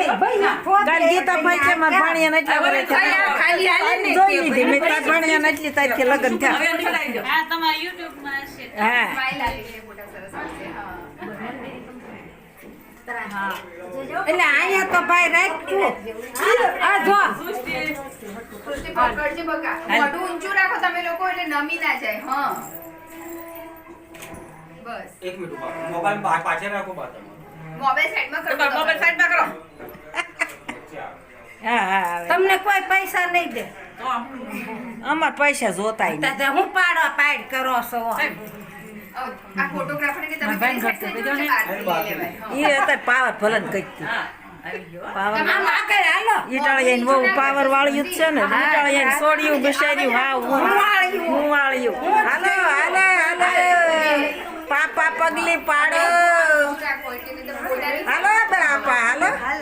ગીતા ભાઈ કે માર ભાણિયા એટલા વર્ષ ખાલી હાલે જોઈ લીધી મેં તાર ભાણિયા એટલી તારીખે લગ્ન થયા. હા તમારા YouTube માં હશે. હા સ્માઈલ આવી ગઈ, ફોટા સરસ આવશે. હા. એટલે અહીંયા તો ભાઈ રાખ્યું આ જો સૃષ્ટિ પકડજે બકા. મોઢું ઊંચું રાખો તમે લોકો એટલે નમી ના જાય. હા બસ એક મિનિટ ઉભા. મોબાઈલ પાછળ રાખો બા તમે. મોબાઈલ સાઈડમાં કરો. મોબાઈલ સાઈડમાં કરો. હા હા તમને કોઈ પૈસા નહીં દે અમાર પૈસા જોતાય નહીં હું પાડ કરો છો આ ફોટોગ્રાફરને કે તમે પેલી side થઈ જાઓ એટલે બહાર લઈ લેવાય. હા. ઈ હતા પાવર ભલન કઈતી હા આવી ગયો. પાવર આમ આગળ હાલો. ઈટાળિયાને બહુ પાવર વાળ્યું જ છે ને ઈટાળિયાને સોડિયું બસાડ્યું હા હું વાળ્યું હાલો હાલો હાલો પાપા પગલી પાડો રાખો એટલે નહીં તો ફોટાની હાલો બા